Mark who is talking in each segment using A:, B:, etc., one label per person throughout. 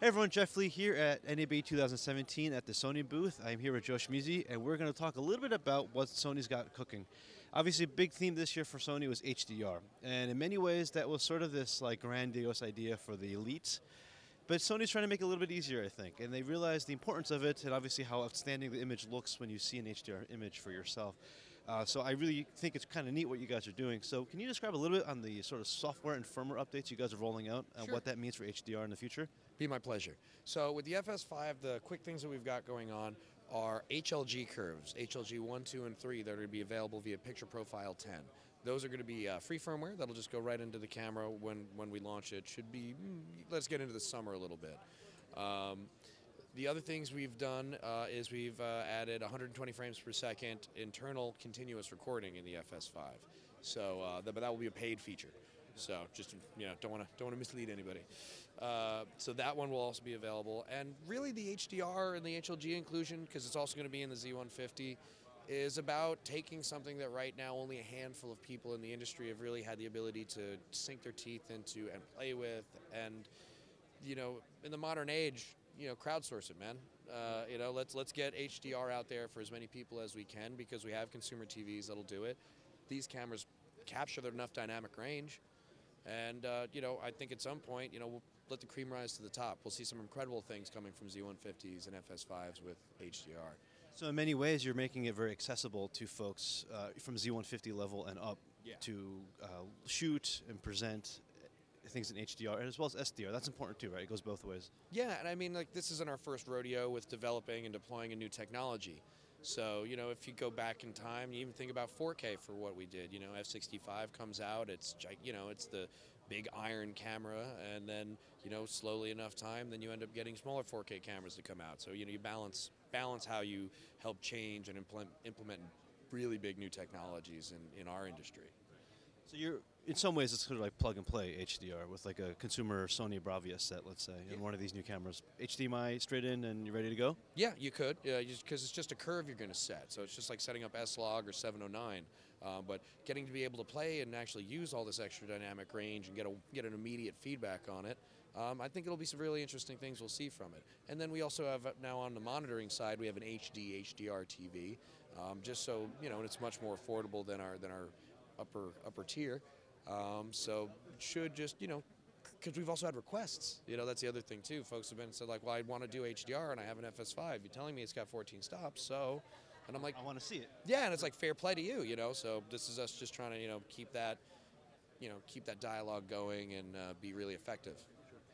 A: Hey everyone, Jeff Lee here at NAB 2017 at the Sony booth. I'm here with Joe Schmeezy, and we're going to talk a little bit about what Sony's got cooking. Obviously, a big theme this year for Sony was HDR, and in many ways that was sort of this like grandiose idea for the elites. But Sony's trying to make it a little bit easier, I think, and they realized the importance of it and obviously how outstanding the image looks when you see an HDR image for yourself. So I really think it's kind of neat what you guys are doing. So can you describe a little bit on the sort of software and firmware updates you guys are rolling out and
B: Sure.
A: what that means for HDR in the future?
B: Be my pleasure. So with the FS5, the quick things that we've got going on are HLG curves, HLG 1, 2, and 3 that are going to be available via Picture Profile 10. Those are going to be free firmware that'll just go right into the camera when we launch it. Should be, let's get into the summer a little bit. The other things we've done is we've added 120 frames per second internal continuous recording in the FS5. So, but that will be a paid feature. So just don't want to mislead anybody. So that one will also be available, and really the HDR and the HLG inclusion, because it's also going to be in the Z150, is about taking something that right now only a handful of people in the industry have really had the ability to sink their teeth into and play with, and in the modern age, crowdsource it, man. Let's get HDR out there for as many people as we can, because we have consumer TVs that'll do it. These cameras capture enough dynamic range. And, I think at some point, we'll let the cream rise to the top. We'll see some incredible things coming from Z150s and FS5s with HDR.
A: So in many ways, you're making it very accessible to folks from Z150 level and up to shoot and present things in HDR as well as SDR. That's important too, right? It goes both ways.
B: Yeah, and I mean, this isn't our first rodeo with developing and deploying a new technology. So, if you go back in time, you even think about 4K for what we did. F65 comes out, it's the big iron camera, and then, slowly enough time, then you end up getting smaller 4K cameras to come out. So, you balance how you help change and implement really big new technologies in our industry.
A: So in some ways, it's sort of like plug and play HDR with like a consumer Sony Bravia set, let's say, in one of these new cameras. HDMI straight in and you're ready to go?
B: Yeah, you could, because it's just a curve you're going to set. So it's just like setting up S-Log or 709. But getting to be able to play and actually use all this extra dynamic range and get an immediate feedback on it, I think it'll be some really interesting things we'll see from it. And then we also have now on the monitoring side, we have an HD HDR TV, just so, and it's much more affordable than our upper tier. So it should just, because we've also had requests. That's the other thing too. Folks have been said like, well, I want to do HDR and I have an FS5. You're telling me it's got 14 stops, so, and I'm like,
A: I want to see it.
B: Yeah, and it's like fair play to you, So this is us just trying to, keep that dialogue going and be really effective.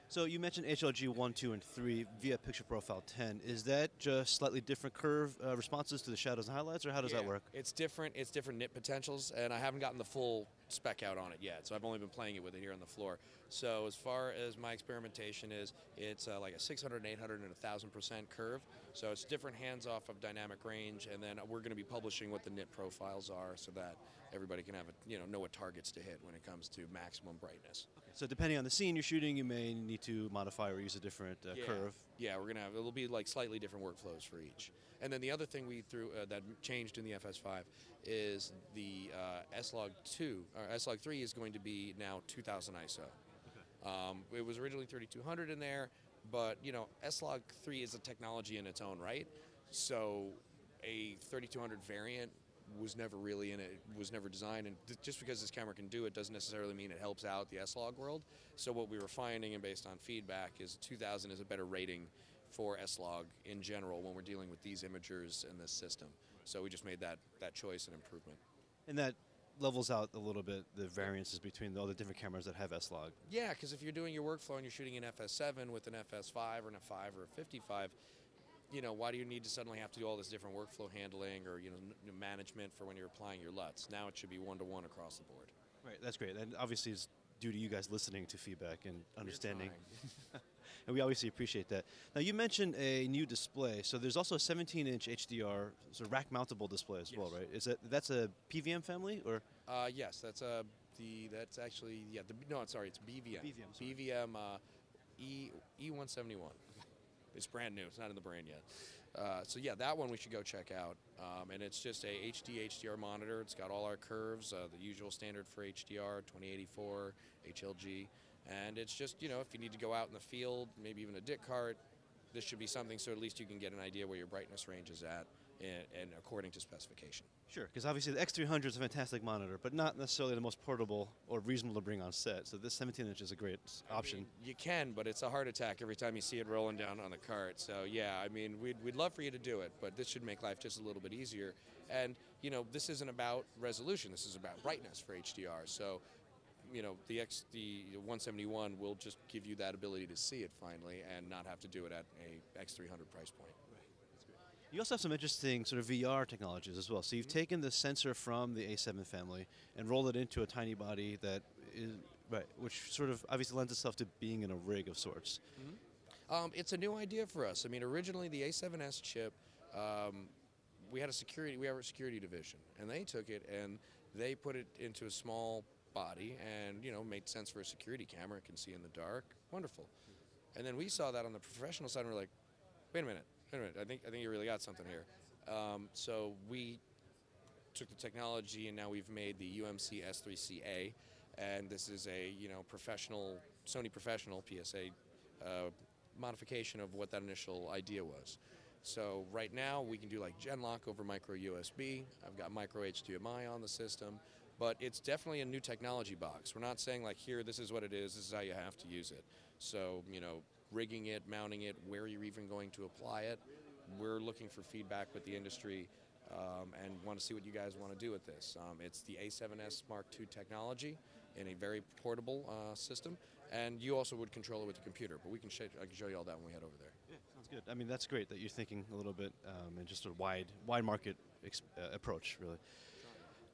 A: So you mentioned HLG 1, 2, and 3 via Picture Profile 10. Is that just slightly different curve responses to the shadows and highlights, or how does that work?
B: It's different. It's different nit potentials, and I haven't gotten the full spec out on it yet, so I've only been playing it with it here on the floor. So as far as my experimentation is, it's like a 600, 800, and 1,000% curve. So it's different hands-off of dynamic range, and then we're going to be publishing what the nit profiles are so that everybody can have know what targets to hit when it comes to maximum brightness.
A: Okay. So depending on the scene you're shooting, you may need to modify or use a different curve.
B: Yeah, it'll be like slightly different workflows for each. And then the other thing we threw that changed in the FS5 is the S-Log 2, or S-Log 3 is going to be now 2000 ISO. Okay. It was originally 3200 in there, but S-Log 3 is a technology in its own right. So a 3200 variant was never really in it, was never designed, and just because this camera can do it doesn't necessarily mean it helps out the S-Log world. So what we were finding, and based on feedback, is 2000 is a better rating for S-Log in general when we're dealing with these imagers in this system. So we just made that choice and improvement.
A: And that levels out a little bit the variances between all the different cameras that have S-Log.
B: Yeah, because if you're doing your workflow and you're shooting an FS7 with an FS5 or an F5 or a 55, why do you need to suddenly have to do all this different workflow handling or management for when you're applying your LUTs? Now it should be one-to-one across the board.
A: Right, that's great. And obviously it's due to you guys listening to feedback and understanding. And we obviously appreciate that. Now you mentioned a new display, so there's also a 17-inch HDR, so rack-mountable display as well, right? That's a PVM family, or?
B: Yes, that's actually it's BVM. BVM E171. It's brand new. It's not in the brand yet. So yeah, that one we should go check out. And it's just a HD HDR monitor. It's got all our curves, the usual standard for HDR, 2084, HLG. And it's just, you know, if you need to go out in the field, maybe even a dick cart, this should be something so at least you can get an idea where your brightness range is at and according to specification.
A: Sure, because obviously the X300 is a fantastic monitor, but not necessarily the most portable or reasonable to bring on set. So this 17-inch is a great option.
B: I mean, you can, but it's a heart attack every time you see it rolling down on the cart. So yeah, I mean, we'd love for you to do it, but this should make life just a little bit easier. And you know, this isn't about resolution. This is about brightness for HDR. So you know, the 171 will just give you that ability to see it finally and not have to do it at a X300 price point.
A: You also have some interesting sort of VR technologies as well. So you've taken the sensor from the A7 family and rolled it into a tiny body that is, which sort of obviously lends itself to being in a rig of sorts.
B: It's a new idea for us. I mean, originally the A7S chip, we have a security division, and they took it and they put it into a small body, and you know, made sense for a security camera. It can see in the dark. Wonderful. And then we saw that on the professional side, and we're like, wait a minute. I think you really got something here. So we took the technology, and now we've made the UMC S3CA, and this is a professional Sony professional PSA modification of what that initial idea was. So right now we can do like gen lock over micro USB. I've got micro HDMI on the system, but it's definitely a new technology box. We're not saying like, here, this is what it is. This is how you have to use it. So rigging it, mounting it, where you're even going to apply it. We're looking for feedback with the industry and want to see what you guys want to do with this. It's the A7S Mark II technology in a very portable system, and you also would control it with the computer, but I can show you all that when we head over there.
A: Yeah, sounds good. I mean, that's great that you're thinking a little bit in just a wide market approach, really.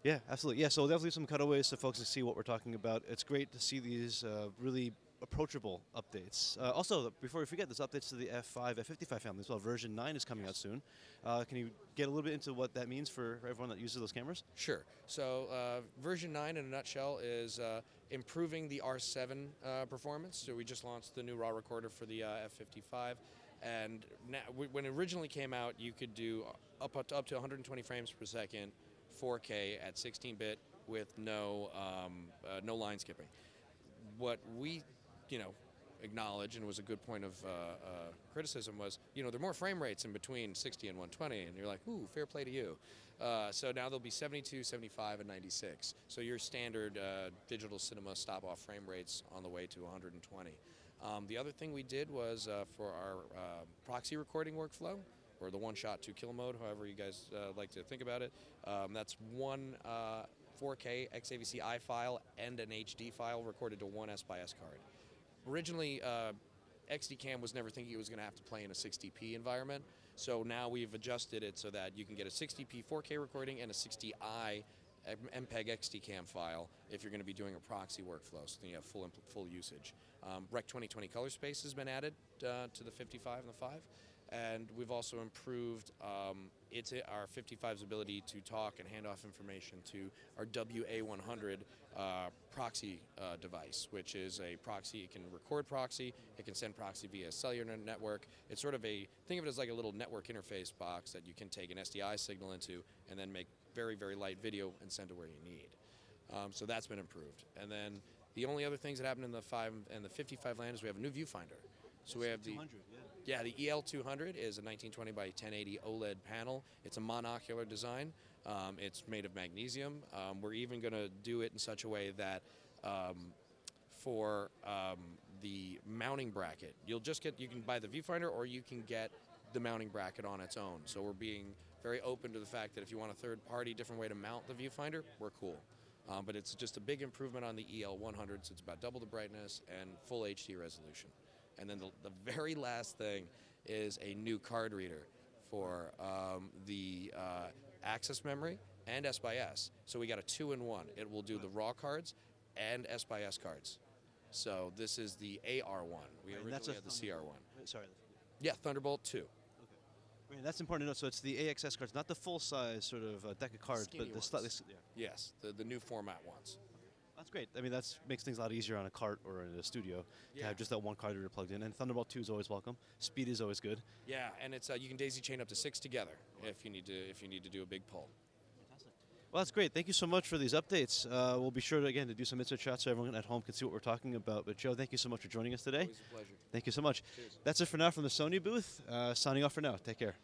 A: Yeah, absolutely. Yeah, so definitely some cutaways so folks can see what we're talking about. It's great to see these really approachable updates. Also, before we forget, there's updates to the F5, F55 family as well. Version 9 is coming out soon. Can you get a little bit into what that means for everyone that uses those cameras?
B: Sure. So version 9 in a nutshell is improving the R7 performance. So we just launched the new RAW recorder for the F55. And now, when it originally came out, you could do up to 120 frames per second, 4K at 16-bit with no line skipping. What we acknowledge, and was a good point of criticism, was there are more frame rates in between 60 and 120, and you're like, ooh, fair play to you. So now there'll be 72, 75, and 96. So your standard digital cinema stop-off frame rates on the way to 120. The other thing we did was for our proxy recording workflow, or the one-shot 2-kill mode, however you guys like to think about it. That's one 4K XAVC-I file and an HD file recorded to one S/S card. Originally, XDCam was never thinking it was going to have to play in a 60p environment, so now we've adjusted it so that you can get a 60p 4K recording and a 60i MPEG XDCam file if you're going to be doing a proxy workflow, so you have full usage. Rec 2020 color space has been added to the 55 and the 5. And we've also improved our 55's ability to talk and hand off information to our WA100 proxy device, which is a proxy. It can record proxy, it can send proxy via a cellular network. It's sort of think of it as like a little network interface box that you can take an SDI signal into and then make very, very light video and send to where you need. So that's been improved. And then the only other things that happened in the 5 and the 55 land is we have a new viewfinder. So we have the
A: 200,
B: yeah, the EL200 is a 1920 by 1080 OLED panel. It's a monocular design. It's made of magnesium. We're even going to do it in such a way that for the mounting bracket, you can buy the viewfinder or you can get the mounting bracket on its own. So we're being very open to the fact that if you want a third-party different way to mount the viewfinder, we're cool. But it's just a big improvement on the EL100, so it's about double the brightness and full HD resolution. And then the very last thing is a new card reader for the access memory and S/S. So we got a 2-in-1. It will do the RAW cards and S/S cards. So this is the AR1. We originally had the CR1.
A: Sorry.
B: Yeah, Thunderbolt 2.
A: Okay. And that's important to know. So it's the AXS cards, not the full-size sort of deck of cards,
B: Skinny
A: but the
B: ones.
A: slightly. Yeah.
B: Yes, the new format ones.
A: That's great. I mean, that makes things a lot easier on a cart or in a studio to have just that one card reader plugged in. And Thunderbolt 2 is always welcome. Speed is always good.
B: Yeah, and it's you can daisy chain up to 6 together if you need to do a big pull.
A: Fantastic. Well, that's great. Thank you so much for these updates. We'll be sure to, again, to do some insert shots so everyone at home can see what we're talking about. But Joe, thank you so much for joining us today.
B: Always a pleasure.
A: Thank you so much.
B: Cheers.
A: That's it for now from the Sony booth. Signing off for now. Take care.